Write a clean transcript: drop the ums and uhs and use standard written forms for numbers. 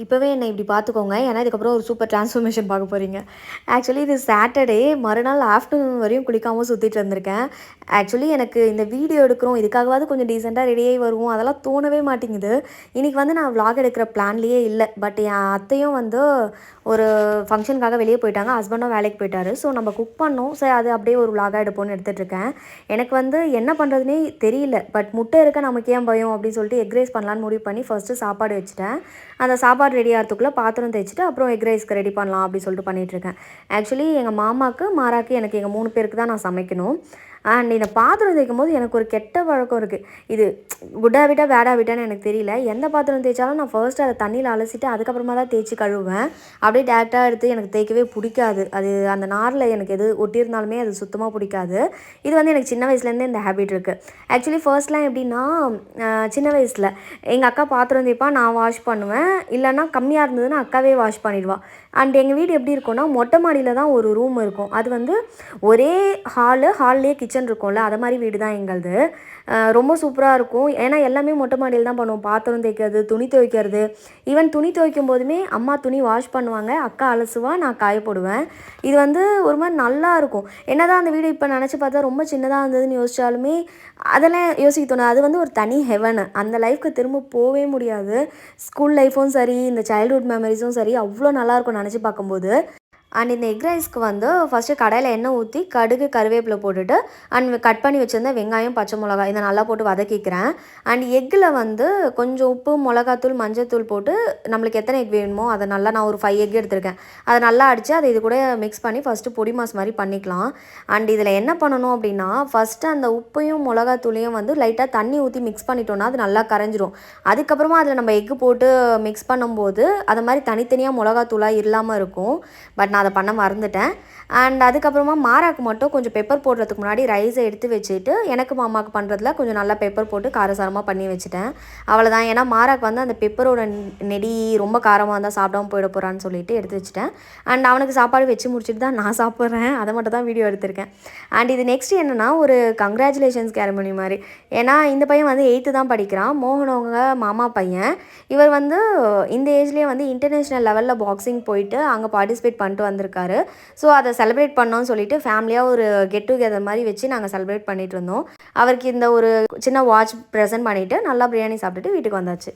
இப்போவே என்னை இப்படி பார்த்துக்கோங்க. ஏன்னா இதுக்கப்புறம் ஒரு சூப்பர் ட்ரான்ஸ்ஃபர்மேஷன் பார்க்க போறீங்க. ஆக்சுவலி இது சாட்டர்டே மறுநாள் ஆஃப்டர்நூன் வரையும் குளிக்காம சுத்திட்டு இருந்திருக்கேன். ஆக்சுவலி எனக்கு இந்த வீடியோ எடுக்கிறோம், இதுக்காகவாவது கொஞ்சம் டீசென்ட்டா ரெடியாகி வருவோம், அதெல்லாம் தோணவே மாட்டேங்குது. இன்னைக்கு வந்து நான் விளாக் எடுக்கிற பிளான்லேயே இல்ல. பட் என் அத்தையும் வந்து ஒரு ஃபங்ஷனுக்காக வெளியே போயிட்டாங்க. ஹஸ்பண்டும் வேலைக்கு போயிட்டாரு. ஸோ நம்ம குக் பண்ணோம். சரி அது அப்படியே ஒரு விளாகா எடுப்போம்னு எடுத்துகிட்ருக்கேன். எனக்கு வந்து என்ன பண்ணுறதுனே தெரியல. பட் முட்டை இருக்க நமக்கு ஏன் பயம் அப்படின்னு சொல்லிட்டு எக் ரைஸ் பண்ணலான்னு முடிவு பண்ணி ஃபர்ஸ்ட்டு சாப்பாடு வச்சுட்டேன். அந்த சாப்பாடு ரெடி ஆகிறதுக்குள்ளே பாத்திரம் தேய்ச்சிட்டு அப்புறம் எக் ரைஸ்க்கு ரெடி பண்ணலாம் அப்படின்னு சொல்லிட்டு பண்ணிகிட்ருக்கேன். ஆக்சுவலி எங்கள் மாமாவுக்கு, மாறாக்கு, எனக்கு எங்கள் 3 பேருக்கு தான் நான் சமைக்கணும். அண்ட் இந்த பாத்திரம் தேய்க்கும் போது எனக்கு ஒரு கெட்ட வழக்கம் இருக்குது. இது குட் ஹேபிட்டா பேட் ஹேபிட்டான்னு எனக்கு தெரியல. எந்த பாத்திரம் தேய்ச்சாலும் நான் ஃபர்ஸ்ட்டு அதை தண்ணியில் அலசிட்டு அதுக்கப்புறமா தான் தேய்ச்சி கழுவுவேன். அப்படியே டேரெக்டாக எடுத்து எனக்கு தேய்க்கவே பிடிக்காது. அது அந்த நாரில் எனக்கு எது ஒட்டியிருந்தாலுமே அது சுத்தமாக பிடிக்காது. இது வந்து எனக்கு சின்ன வயசுலேருந்தே இந்த ஹேபிட் இருக்குது. ஆக்சுவலி ஃபர்ஸ்ட்லாம் எப்படின்னா சின்ன வயசில் எங்கள் அக்கா பாத்திரம் தேய்ப்பா, நான் வாஷ் பண்ணுவேன். இல்லைன்னா கம்மியாக இருந்ததுன்னா அக்காவே வாஷ் பண்ணிடுவா. அண்ட் எங்கள் வீடு எப்படி இருக்கும்னா மொட்டை மாடியில் தான் ஒரு ரூம் இருக்கும். அது வந்து ஒரே ஹால்லேயே கிச்சன் இருக்கும்ல, அது மாதிரி வீடு தான் எங்களது. ரொம்ப சூப்பராக இருக்கும். ஏன்னா எல்லாமே மொட்டை மாடியில் தான் பண்ணுவோம். பாத்திரம் தேய்க்கிறது, துணி துவைக்கிறது. ஈவன் துணி துவைக்கும் போதுமே அம்மா துணி வாஷ் பண்ணுவாங்க, அக்கா அலசுவா, நான் காய போடுவேன். இது வந்து ஒரு மாதிரி நல்லா இருக்கும். என்னதான் அந்த வீடு இப்போ நினச்சி பார்த்தா ரொம்ப சின்னதாக இருந்ததுன்னு யோசிச்சாலுமே அதெல்லாம் யோசிக்க தோணும். அது வந்து ஒரு தனி ஹெவன். அந்த லைஃப்க்கு திரும்ப போகவே முடியாது. ஸ்கூல் லைஃப்பும் சரி, இந்த சைல்ட்ஹுட் மெமரிஸும் சரி, அவ்வளோ நல்லாயிருக்கும் நினச்சி பார்க்கும்போது. அண்ட் இந்த எக் ரைஸ்க்கு வந்து ஃபஸ்ட்டு கடாயில் எண்ணெய் ஊற்றி கடுகு கருவேப்பிலை போட்டுட்டு அண்ட் கட் பண்ணி வச்சுருந்த வெங்காயம், பச்சை மிளகாய் இதை நல்லா போட்டு வதக்கிக்கிறேன். அண்ட் எக்கில் வந்து கொஞ்சம் உப்பு, மிளகாத்தூள், மஞ்சத்தூள் போட்டு நம்மளுக்கு எத்தனை எக் வேணுமோ அதை நல்லா நான் ஒரு 5 எக் எடுத்திருக்கேன். அதை நல்லா அடித்து அதை இது கூட மிக்ஸ் பண்ணி ஃபஸ்ட்டு பொடி மாஸ் மாதிரி பண்ணிக்கலாம். அண்ட் இதில் என்ன பண்ணணும் அப்படின்னா ஃபஸ்ட்டு அந்த உப்பையும் மிளகாத்தூளையும் வந்து லைட்டாக தண்ணி ஊற்றி மிக்ஸ் பண்ணிட்டோன்னா அது நல்லா கரைஞ்சிரும். அதுக்கப்புறமா அதில் நம்ம எக்கு போட்டு மிக்ஸ் பண்ணும்போது அது மாதிரி தனித்தனியாக மிளகாத்தூளாக இல்லாமல் இருக்கும். பட் நான் அதை பண்ண மறந்துட்டேன். அண்ட் அதுக்கப்புறமா மாறாக்கு மட்டும் கொஞ்சம் பெப்பர் போடுறதுக்கு முன்னாடி ரைஸை எடுத்து வச்சுட்டு எனக்கு மாமாவுக்கு பண்ணுறதுல கொஞ்சம் நல்லா பெப்பர் போட்டு காரசாரமாக பண்ணி வச்சுட்டேன். அவ்வளோதான். ஏன்னா மாறாக்கு வந்து அந்த பெப்பரோட நெடி ரொம்ப காரமாக இருந்தால் சாப்பிடாமல் போயிட போகிறான்னு சொல்லிட்டு எடுத்து வச்சுட்டேன். அண்ட் அவனுக்கு சாப்பாடு வச்சு முடிச்சுட்டு தான் நான் சாப்பிட்றேன். அதை மட்டும் தான் வீடியோ எடுத்திருக்கேன். அண்ட் இது நெக்ஸ்ட் என்னென்னா ஒரு கங்க்ராச்சுலேஷன்ஸ் கேரமனி மாதிரி. ஏன்னா இந்த பையன் வந்து 8th தான் படிக்கிறான். மோகனவங்க மாமா பையன். இவர் வந்து இந்த ஏஜ்லேயே வந்து இன்டர்நேஷ்னல் லெவலில் பாக்ஸிங் போயிட்டு அங்கே பார்ட்டிசிபேட் பண்ணிட்டு வந்திருக்காரு. ஸோ அதை செலிப்ரேட் பண்ணோன்னு சொல்லிட்டு ஃபேமிலியாக ஒரு கெட் டுகெதர் மாதிரி வச்சு நாங்கள் செலிப்ரேட் பண்ணிகிட்டு இருந்தோம். அவருக்கு இந்த ஒரு சின்ன வாட்ச் ப்ரெசென்ட் பண்ணிவிட்டு நல்லா பிரியாணி சாப்பிட்டுட்டு வீட்டுக்கு வந்தாச்சு.